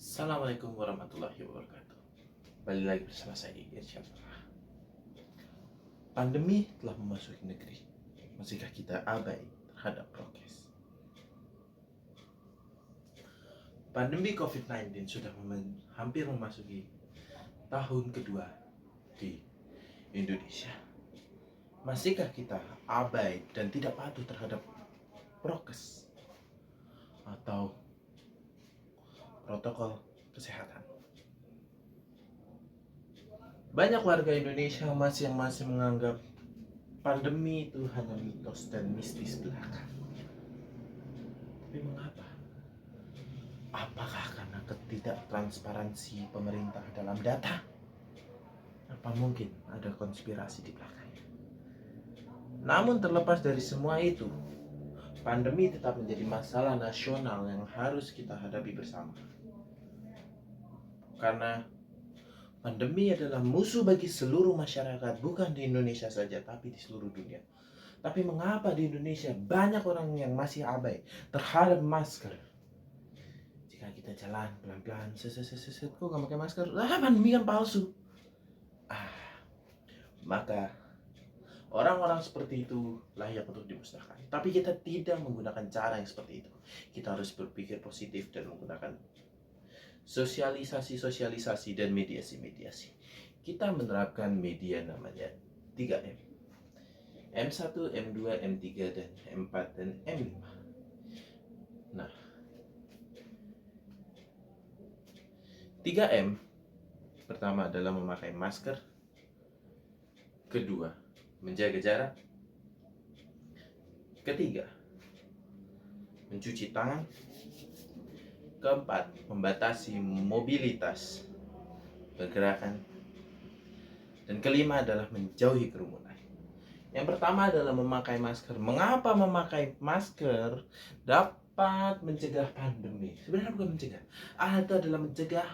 Assalamualaikum warahmatullahi wabarakatuh. Kembali lagi bersama saya Irsyad. Pandemi telah memasuki negeri. Masihkah kita abai terhadap prokes? Pandemi COVID-19 sudah hampir memasuki tahun kedua di Indonesia. Masihkah kita abai dan tidak patuh terhadap prokes atau protokol kesehatan? Banyak warga Indonesia yang masih menganggap pandemi itu hanya mitos dan mistis belaka. Tapi mengapa? Apakah karena ketidaktransparansi pemerintah dalam data? Apa mungkin ada konspirasi di belakangnya? Namun terlepas dari semua itu, pandemi tetap menjadi masalah nasional yang harus kita hadapi bersama. Karena pandemi adalah musuh bagi seluruh masyarakat, bukan di Indonesia saja, tapi di seluruh dunia. Tapi mengapa di Indonesia banyak orang yang masih abai terhadap masker? Jika kita jalan pelan-pelan, kok nggak pakai masker? Pandemi kan palsu. Maka orang-orang seperti itu layak untuk dimusnahkan. Tapi kita tidak menggunakan cara yang seperti itu. Kita harus berpikir positif dan menggunakan sosialisasi dan mediasi. Kita menerapkan media namanya 3M. M1, M2, M3, dan M4, dan M5. Nah, 3M pertama adalah memakai masker. Kedua, menjaga jarak. Ketiga, mencuci tangan. Keempat, membatasi mobilitas pergerakan. Dan kelima adalah menjauhi kerumunan. Yang pertama adalah memakai masker. Mengapa memakai masker dapat mencegah pandemi? Sebenarnya bukan mencegah. Itu adalah mencegah,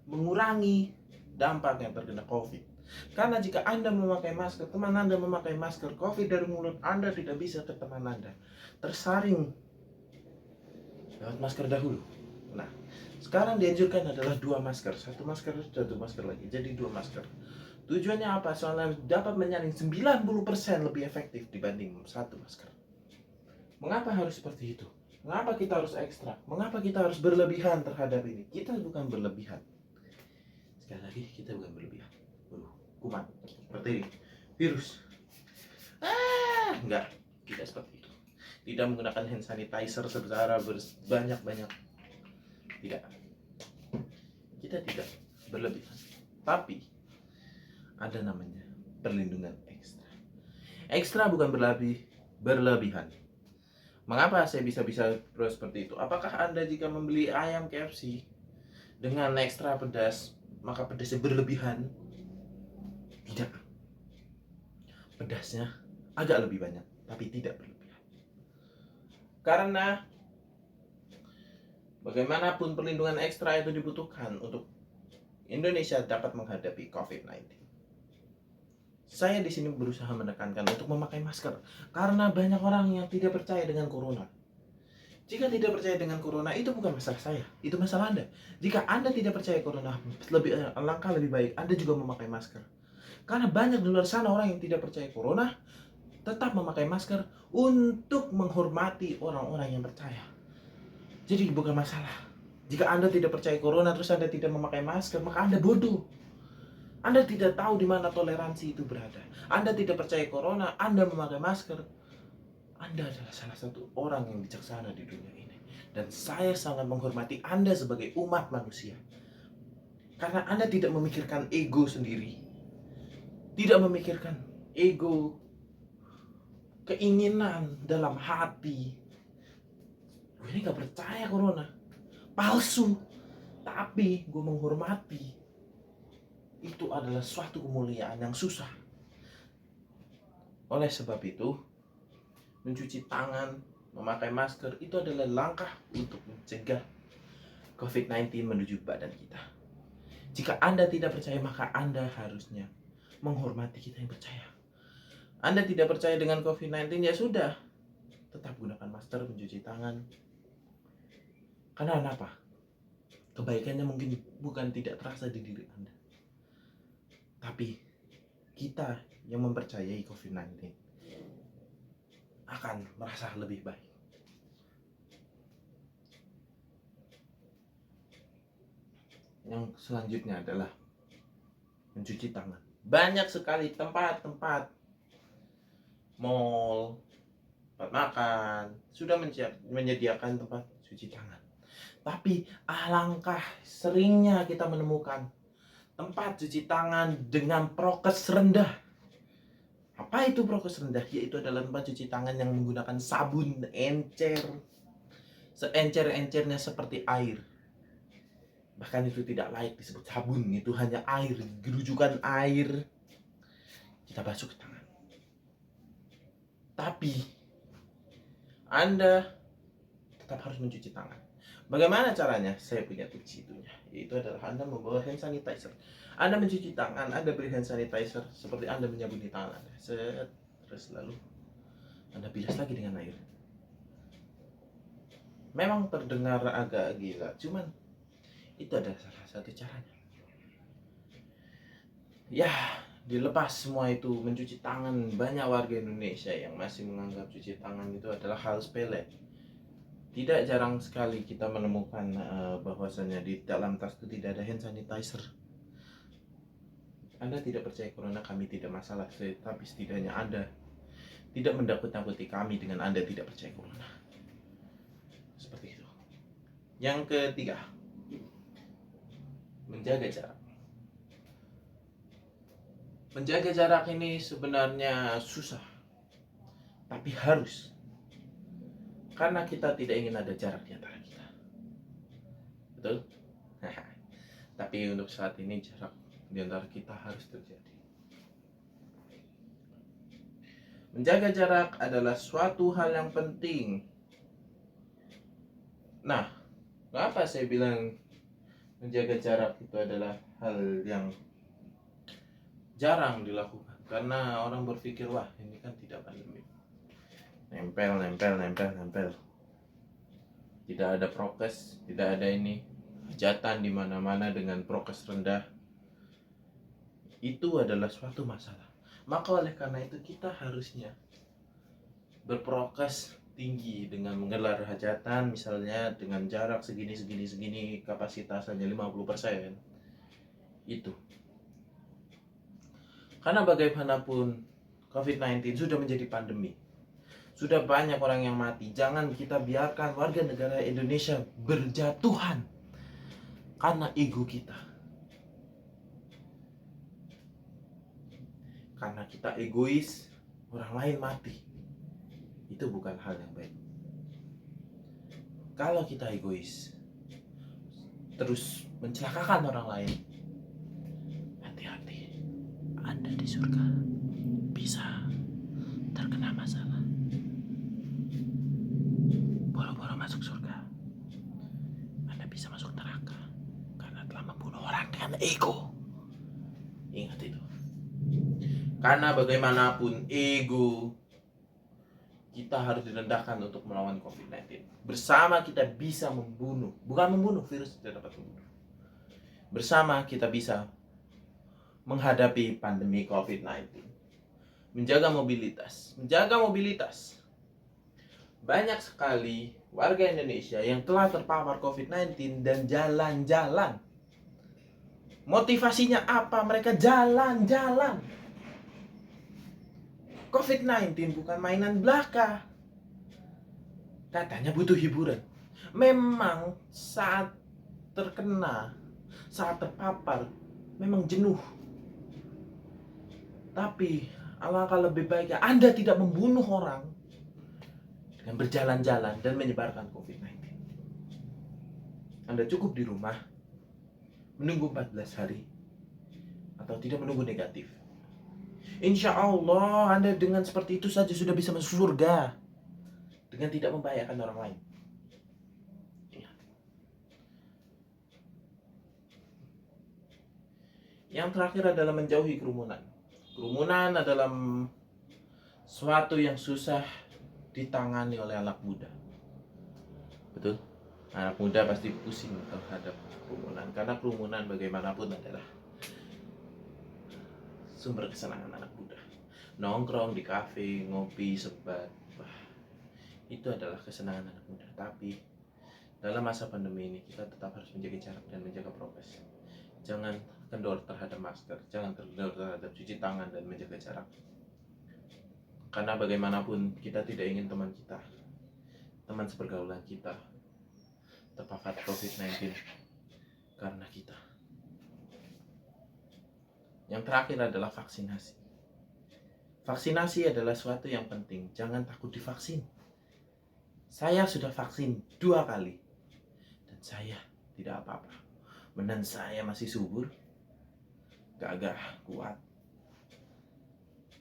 mengurangi dampak yang terkena COVID. Karena jika Anda memakai masker, teman Anda memakai masker, COVID dari mulut Anda tidak bisa ke teman Anda. Tersaring lewat masker dahulu. Nah, sekarang dianjurkan adalah 2 masker. 1 masker lagi. Jadi 2 masker. Tujuannya apa? Soalnya dapat menyaring 90% lebih efektif dibanding 1 masker. Mengapa harus seperti itu? Mengapa kita harus ekstra? Mengapa kita harus berlebihan terhadap ini? Kita bukan berlebihan. Sekali lagi, kita bukan berlebihan. Kuman, seperti ini. Virus. Enggak. Tidak seperti itu. Tidak menggunakan hand sanitizer secara banyak-banyak. Tidak. Kita tidak berlebihan. Tapi ada namanya perlindungan ekstra. Ekstra bukan berlebihan. Mengapa saya bisa seperti itu? Apakah Anda jika membeli ayam KFC dengan ekstra pedas, maka pedasnya berlebihan? Tidak. Pedasnya agak lebih banyak, tapi tidak berlebihan. Karena bagaimanapun perlindungan ekstra itu dibutuhkan untuk Indonesia dapat menghadapi COVID-19. Saya di sini berusaha menekankan untuk memakai masker karena banyak orang yang tidak percaya dengan corona. Jika tidak percaya dengan corona, itu bukan masalah saya, itu masalah Anda. Jika Anda tidak percaya corona, langkah lebih baik Anda juga memakai masker. Karena banyak di luar sana orang yang tidak percaya corona tetap memakai masker untuk menghormati orang-orang yang percaya. Jadi bukan masalah. Jika Anda tidak percaya corona terus Anda tidak memakai masker, maka Anda bodoh. Anda tidak tahu di mana toleransi itu berada. Anda tidak percaya corona, Anda memakai masker. Anda adalah salah satu orang yang bijaksana di dunia ini. Dan saya sangat menghormati Anda sebagai umat manusia. Karena Anda tidak memikirkan ego sendiri. Tidak memikirkan ego, keinginan dalam hati. Gue ini gak percaya corona. Palsu. Tapi gue menghormati. Itu adalah suatu kemuliaan yang susah. Oleh sebab itu, mencuci tangan, memakai masker itu adalah langkah untuk mencegah COVID-19 menuju badan kita. Jika Anda tidak percaya, maka Anda harusnya menghormati kita yang percaya. Anda tidak percaya dengan COVID-19, ya sudah, tetap gunakan masker, mencuci tangan. Karena apa? Kebaikannya mungkin bukan tidak terasa di diri Anda, tapi kita yang mempercayai COVID-19 akan merasa lebih baik. Yang selanjutnya adalah mencuci tangan. Banyak sekali tempat-tempat, mall, tempat makan sudah menyediakan tempat cuci tangan. Tapi alangkah seringnya kita menemukan tempat cuci tangan dengan prokes rendah. Apa itu prokes rendah? Yaitu adalah tempat cuci tangan yang menggunakan sabun encer, seencer-encernya seperti air. Bahkan itu tidak layak disebut sabun, itu hanya air, gerujukan air kita basuh ke tangan. Tapi Anda tetap harus mencuci tangan. Bagaimana caranya? Saya punya tips itunya, yaitu adalah Anda membawa hand sanitizer. Anda mencuci tangan, Anda beri hand sanitizer seperti Anda menyabuni tangan Anda. Terus lalu Anda bilas lagi dengan air. Memang terdengar agak gila, cuman itu adalah salah satu caranya. Ya, dilepas semua itu mencuci tangan, banyak warga Indonesia yang masih menganggap cuci tangan itu adalah hal sepele. Tidak jarang sekali kita menemukan bahwasannya di dalam tas itu tidak ada hand sanitizer. Anda tidak percaya corona, kami tidak masalah, tapi setidaknya Anda tidak mendakut-nakuti kami dengan Anda tidak percaya corona. Seperti itu. Yang ketiga, menjaga jarak. Menjaga jarak ini sebenarnya susah, tapi harus. Karena kita tidak ingin ada jarak di antara kita. Betul? Tapi untuk saat ini jarak di antara kita harus terjadi. Menjaga jarak adalah suatu hal yang penting. Nah, kenapa saya bilang menjaga jarak itu adalah hal yang jarang dilakukan? Karena orang berpikir, wah ini kan tidak pandemi. Nempel. Tidak ada prokes, tidak ada ini. Hajatan di mana-mana dengan prokes rendah. Itu adalah suatu masalah. Maka oleh karena itu kita harusnya berprokes tinggi dengan menggelar hajatan misalnya dengan jarak segini kapasitas hanya 50%. Itu. Karena bagaimanapun COVID-19 sudah menjadi pandemi. Sudah banyak orang yang mati. Jangan kita biarkan warga negara Indonesia berjatuhan karena ego kita. Karena kita egois, orang lain mati. Itu bukan hal yang baik. Kalau kita egois, terus mencelakakan orang lain, hati-hati. Anda di surga bisa terkena masalah. Boro-boro masuk surga, Anda bisa masuk neraka karena telah membunuh orang dengan ego. Ingat itu. Karena bagaimanapun ego kita harus direndahkan untuk melawan COVID-19. Bersama kita bisa membunuh, bukan membunuh, virus tidak dapat membunuh. Bersama kita bisa menghadapi pandemi COVID-19. Menjaga mobilitas. Banyak sekali warga Indonesia yang telah terpapar COVID-19 dan jalan-jalan. Motivasinya apa? Mereka jalan-jalan. COVID-19 bukan mainan belaka. Katanya butuh hiburan. Memang saat terkena, saat terpapar, memang jenuh. Tapi alangkah lebih baiknya Anda tidak membunuh orang dengan berjalan-jalan dan menyebarkan COVID-19. Anda cukup di rumah, menunggu 14 hari, atau tidak menunggu negatif. Insya Allah Anda dengan seperti itu saja sudah bisa masuk surga dengan tidak membahayakan orang lain. Yang terakhir adalah menjauhi kerumunan. Kerumunan adalah suatu yang susah ditangani oleh anak muda. Betul? Anak muda pasti pusing terhadap kerumunan, karena kerumunan bagaimanapun adalah sumber kesenangan anak muda. Nongkrong di kafe, ngopi, sebat, wah, itu adalah kesenangan anak muda. Tapi dalam masa pandemi ini kita tetap harus menjaga jarak dan menjaga prokes. Jangan kendor terhadap masker, jangan kendor terhadap cuci tangan dan menjaga jarak. Karena bagaimanapun kita tidak ingin teman kita, teman sepergaulan kita terpapar COVID-19 karena kita. Yang terakhir adalah vaksinasi. Vaksinasi adalah suatu yang penting, jangan takut divaksin. Saya sudah vaksin 2 kali dan saya tidak apa-apa. Badan saya masih subur, gagah, kuat.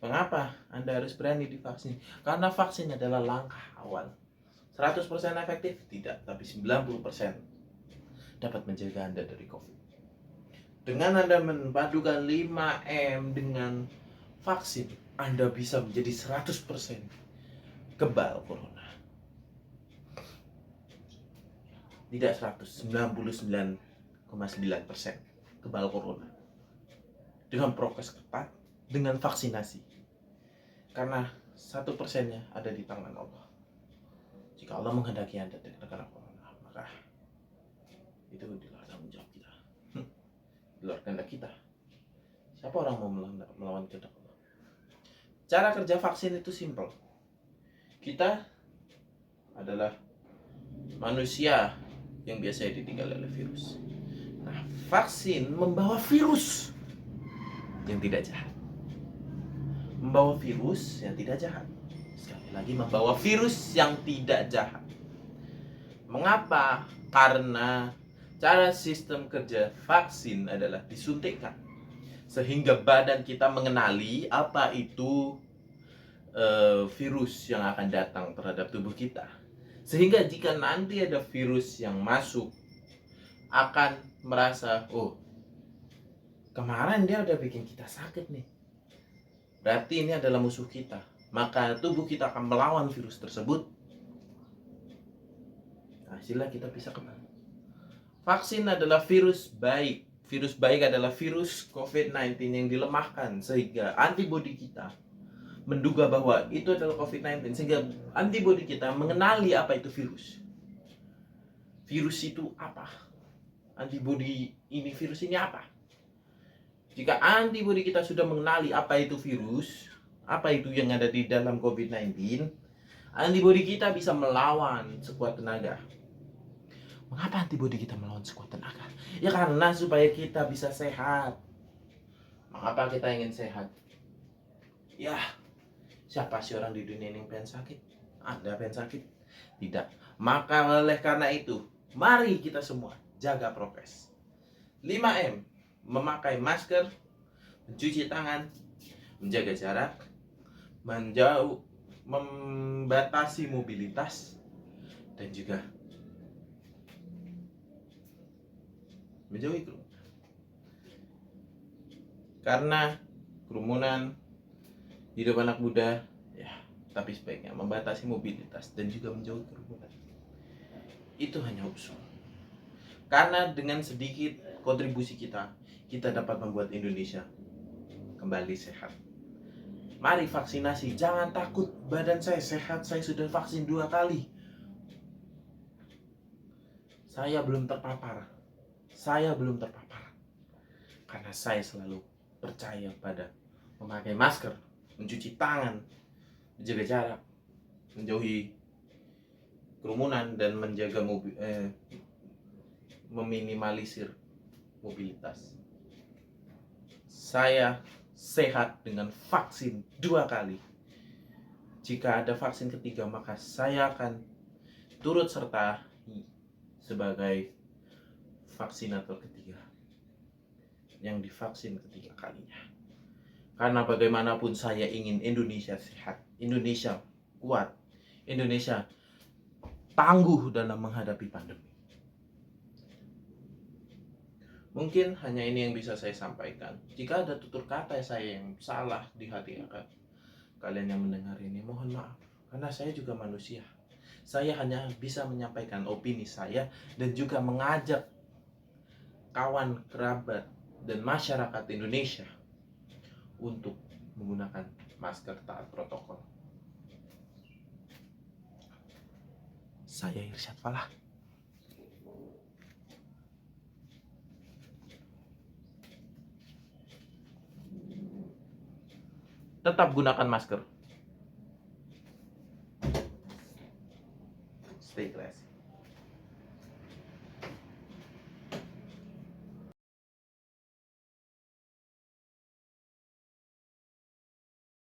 Mengapa Anda harus berani divaksin? Karena vaksin adalah langkah awal. 100% efektif? Tidak, tapi 90% dapat menjaga Anda dari COVID. Dengan Anda memadukan 5M dengan vaksin, Anda bisa menjadi 100% kebal corona. Tidak 100, 99,9% kebal corona. Dengan prokes ketat, dengan vaksinasi. Karena 1%-nya ada di tangan Allah. Jika Allah menghendaki Anda terkena corona, maka itu di luar tanggung jawab kita. Di luar kehendak kita. Siapa orang mau melawan kehendak Allah? Cara kerja vaksin itu simpel. Kita adalah manusia yang biasa ditinggal oleh virus. Nah, vaksin membawa virus yang tidak jahat. Membawa virus yang tidak jahat. Sekali lagi, membawa virus yang tidak jahat. Mengapa? Karena cara sistem kerja vaksin adalah disuntikkan, sehingga badan kita mengenali apa itu virus yang akan datang terhadap tubuh kita. Sehingga jika nanti ada virus yang masuk, akan merasa, oh, kemarin dia udah bikin kita sakit nih, berarti ini adalah musuh kita. Maka tubuh kita akan melawan virus tersebut. Hasilnya kita bisa kembali. Vaksin adalah virus baik. Virus baik adalah virus COVID-19 yang dilemahkan sehingga antibodi kita menduga bahwa itu adalah COVID-19, sehingga antibodi kita mengenali apa itu virus. Virus itu apa? Antibodi ini, virus ini apa? Jika antibodi kita sudah mengenali apa itu virus, apa itu yang ada di dalam COVID-19, antibodi kita bisa melawan sekuat tenaga. Mengapa antibodi kita melawan sekuat tenaga? Ya karena supaya kita bisa sehat. Mengapa kita ingin sehat? Ya, siapa sih orang di dunia ini yang pengen sakit? Anda pengen sakit? Tidak. Maka oleh karena itu, mari kita semua jaga prokes. 5M, memakai masker, mencuci tangan, menjaga jarak, membatasi mobilitas, dan juga menjauhi kerumunan. Karena kerumunan hidup anak muda, ya, tapi sebaiknya membatasi mobilitas dan juga menjauhi kerumunan. Itu hanya usul. Karena dengan sedikit kontribusi kita dapat membuat Indonesia kembali sehat. Mari vaksinasi, jangan takut. Badan saya sehat, saya sudah vaksin 2 kali. Saya belum terpapar. Karena saya selalu percaya pada memakai masker, mencuci tangan, menjaga jarak, menjauhi kerumunan, dan menjaga meminimalisir mobilitas. Saya sehat dengan vaksin 2 kali. Jika ada vaksin ketiga, maka saya akan turut serta sebagai vaksinator ketiga yang divaksin ketiga kalinya. Karena bagaimanapun saya ingin Indonesia sehat, Indonesia kuat, Indonesia tangguh dalam menghadapi pandemi. Mungkin hanya ini yang bisa saya sampaikan. Jika ada tutur kata saya yang salah di hati kalian yang mendengar ini, mohon maaf. Karena saya juga manusia. Saya hanya bisa menyampaikan opini saya dan juga mengajak kawan, kerabat, dan masyarakat Indonesia untuk menggunakan masker taat protokol. Saya Irsyad Falah. Tetap gunakan masker. Stay classy.